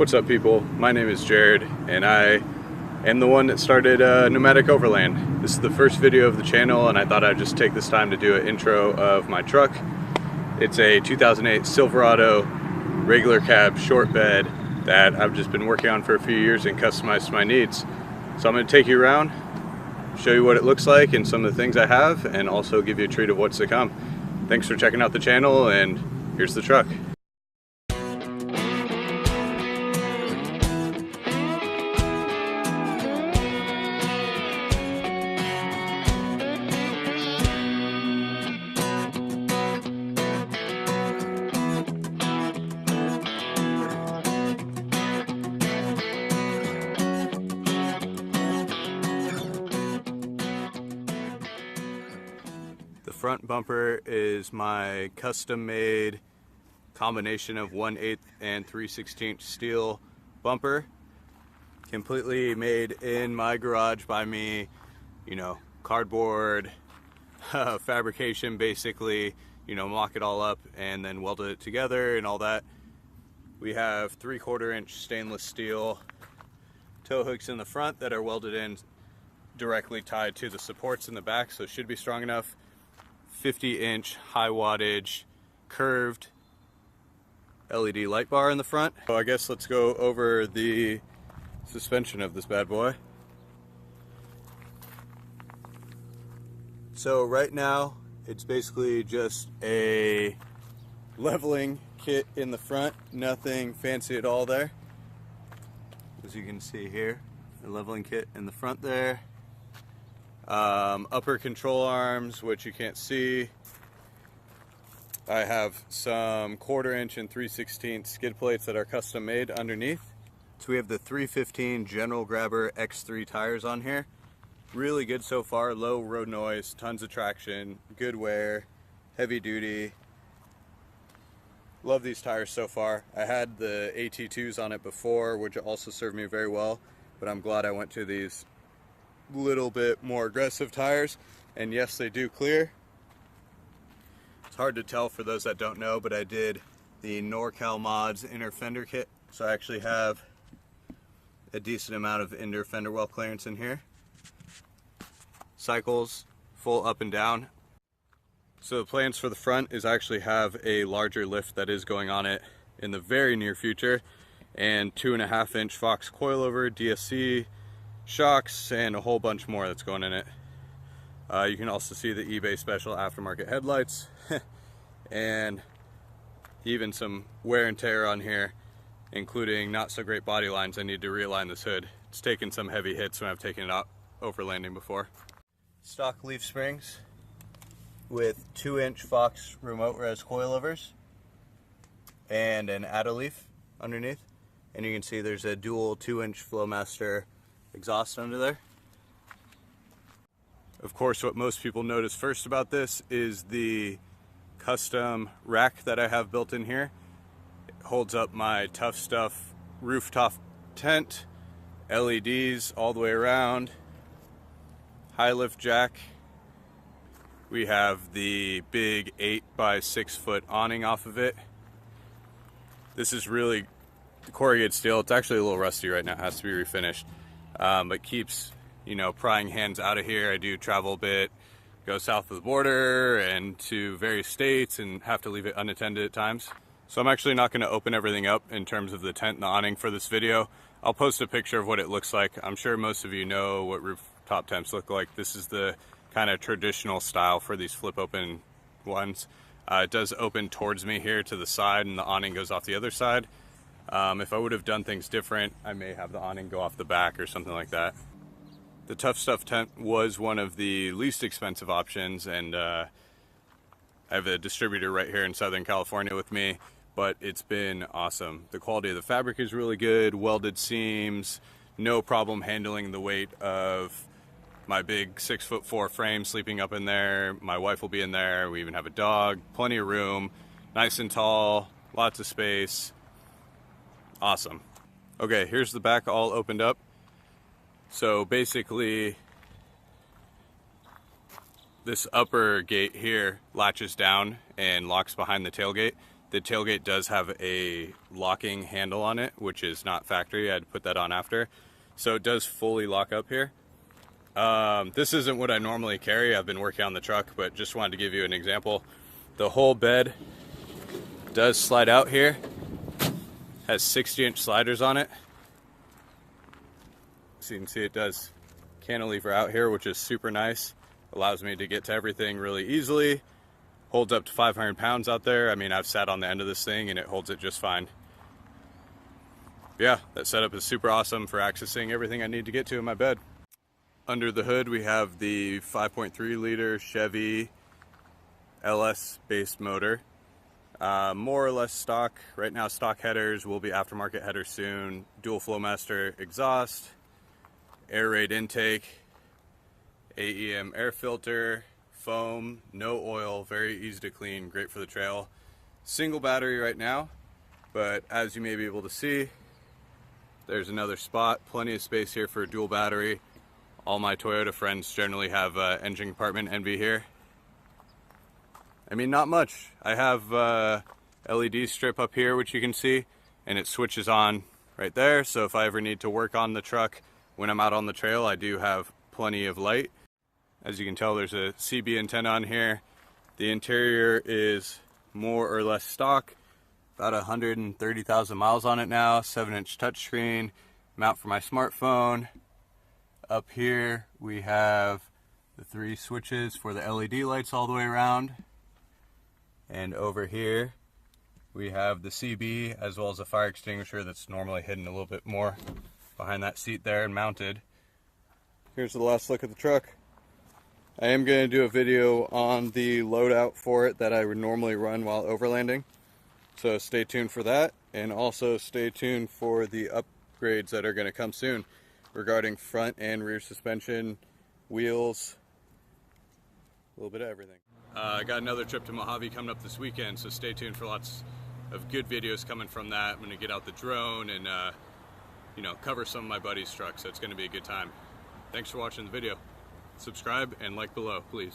What's up, people? My name is Jared and I am the one that started Nomadic Overland. This is the first video of the channel and I thought I'd just take this time to do an intro of my truck. It's a 2008 Silverado regular cab short bed that I've just been working on for a few years and customized to my needs. So I'm going to take you around, show you what it looks like and some of the things I have, and also give you a treat of what's to come. Thanks for checking out the channel, and here's the truck. The front bumper is my custom-made combination of 1/8 and 3/16 steel bumper, completely made in my garage by me. You know, cardboard, fabrication, basically. You know, mock it all up and then welded it together and all that. We have 3/4 inch stainless steel tow hooks in the front that are welded in directly tied to the supports in the back, so it should be strong enough. 50-inch high wattage curved LED light bar in the front. So I guess let's go over the suspension of this bad boy. So right now it's basically just a leveling kit in the front, nothing fancy at all there. As you can see here, the leveling kit in the front there. Upper control arms, which you can't see. I have some 1/4 inch and 3/16 skid plates that are custom made underneath. So we have the 315 General Grabber X3 tires on here. Really good so far, low road noise, tons of traction, good wear, heavy duty. Love these tires so far. I had the AT2s on it before, which also served me very well, but I'm glad I went to these little bit more aggressive tires, and yes, they do clear. It's hard to tell for those that don't know, but I did the NorCal Mods inner fender kit, so I actually have a decent amount of inner fender well clearance in here. Cycles full up and down. So the plans for the front is I actually have a larger lift that is going on it in the very near future, and 2.5 inch Fox coilover, DSC shocks, and a whole bunch more that's going in it. You can also see the eBay special aftermarket headlights and even some wear and tear on here, including not so great body lines. I need to realign this hood. It's taken some heavy hits when I've taken it out overlanding before. Stock leaf springs with 2-inch Fox remote res coilovers and an Atta leaf underneath, and you can see there's a dual 2-inch Flowmaster exhaust under there. Of course, what most people notice first about this is the custom rack that I have built in here. It holds up my Tough Stuff rooftop tent, LEDs all the way around, high lift jack. We have the big 8 by 6 foot awning off of it. This is really corrugated steel. It's actually a little rusty right now, it has to be refinished. But keeps, you know, prying hands out of here. I do travel a bit, go south of the border and to various states, and have to leave it unattended at times. So I'm actually not going to open everything up in terms of the tent and the awning for this video. I'll post a picture of what it looks like. I'm sure most of you know what rooftop tents look like. This is the kind of traditional style for these flip open ones. It does open towards me here to the side, and the awning goes off the other side. If I would have done things different, I may have the awning go off the back or something like that. The Tough Stuff tent was one of the least expensive options, and I have a distributor right here in Southern California with me, but it's been awesome. The quality of the fabric is really good, welded seams, no problem handling the weight of my big 6'4" frame sleeping up in there. My wife will be in there. We even have a dog, plenty of room, nice and tall, lots of space. Awesome. Okay, here's the back all opened up. So basically, this upper gate here latches down and locks behind the tailgate. The tailgate does have a locking handle on it, which is not factory. I had to put that on after. So it does fully lock up here. This isn't what I normally carry. I've been working on the truck, but just wanted to give you an example. The whole bed does slide out here. Has 60-inch sliders on it. So you can see it does cantilever out here, which is super nice. Allows me to get to everything really easily. Holds up to 500 pounds out there. I mean, I've sat on the end of this thing and it holds it just fine. Yeah, that setup is super awesome for accessing everything I need to get to in my bed. Under the hood, we have the 5.3 liter Chevy LS based motor. More or less stock. Right now, stock headers, will be aftermarket headers soon. Dual Flowmaster exhaust, air raid intake, AEM air filter, foam, no oil, very easy to clean, great for the trail. Single battery right now, but as you may be able to see, there's another spot, plenty of space here for a dual battery. All my Toyota friends generally have engine compartment envy here. I mean, not much. I have LED strip up here, which you can see, and it switches on right there. So if I ever need to work on the truck when I'm out on the trail, I do have plenty of light. As you can tell, there's a CB antenna on here. The interior is more or less stock. About 130,000 miles on it now. 7-inch touchscreen, mount for my smartphone. Up here we have the 3 switches for the LED lights all the way around. And over here we have the CB as well as a fire extinguisher that's normally hidden a little bit more behind that seat there and mounted. Here's the last look at the truck. I am going to do a video on the loadout for it that I would normally run while overlanding. So stay tuned for that, and also stay tuned for the upgrades that are going to come soon regarding front and rear suspension, wheels, a little bit of everything. I got another trip to Mojave coming up this weekend, so stay tuned for lots of good videos coming from that. I'm going to get out the drone and you know, cover some of my buddies' trucks, so it's going to be a good time. Thanks for watching the video. Subscribe and like below, please.